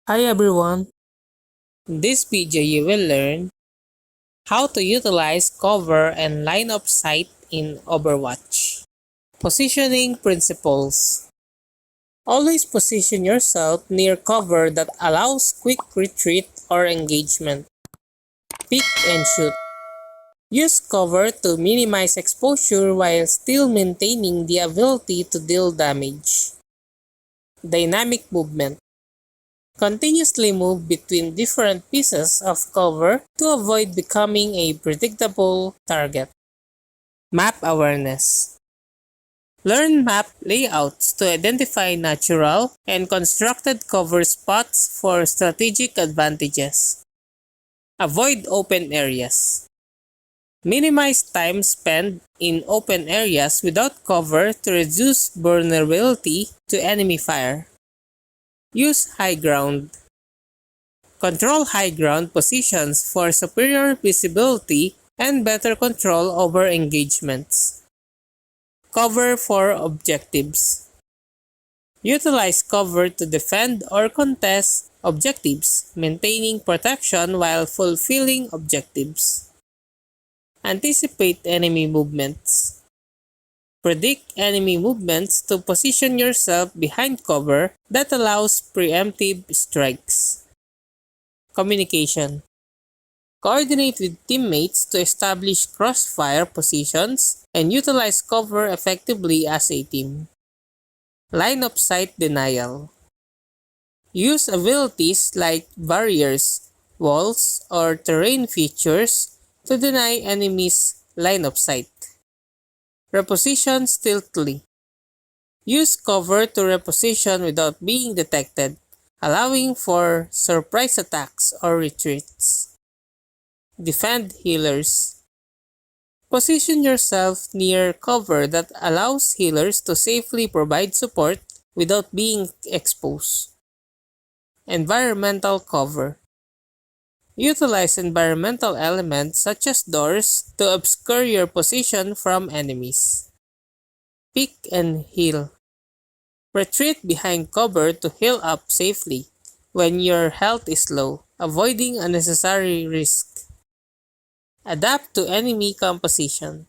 Hi everyone! In this video you will learn how to utilize cover and line of sight in Overwatch. Positioning principles. Always position yourself near cover that allows quick retreat or engagement. Pick and shoot. Use cover to minimize exposure while still maintaining the ability to deal damage. Dynamic movement. Continuously move between different pieces of cover to avoid becoming a predictable target. Map awareness. Learn map layouts to identify natural and constructed cover spots for strategic advantages. Avoid open areas. Minimize time spent in open areas without cover to reduce vulnerability to enemy fire. Use high ground. Control high ground positions for superior visibility and better control over engagements. Cover for objectives. Utilize cover to defend or contest objectives, maintaining protection while fulfilling objectives. Anticipate enemy movements. Predict enemy movements to position yourself behind cover that allows preemptive strikes. Communication. Coordinate with teammates to establish crossfire positions and utilize cover effectively as a team. Line of sight denial. Use abilities like barriers, walls, or terrain features to deny enemies line of sight. Reposition stealthily. Use cover to reposition without being detected, allowing for surprise attacks or retreats. Defend healers. Position yourself near cover that allows healers to safely provide support without being exposed. Environmental cover. Utilize environmental elements such as doors to obscure your position from enemies. Pick and heal. Retreat behind cover to heal up safely when your health is low, avoiding unnecessary risk. Adapt to enemy composition.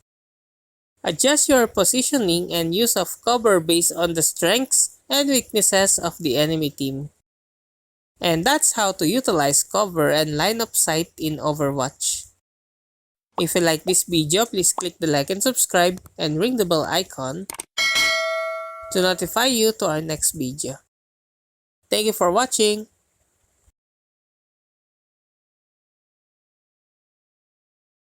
Adjust your positioning and use of cover based on the strengths and weaknesses of the enemy team. And that's how to utilize cover and line of sight in Overwatch. If you like this video, please click the like and subscribe and ring the bell icon to notify you to our next video. Thank you for watching.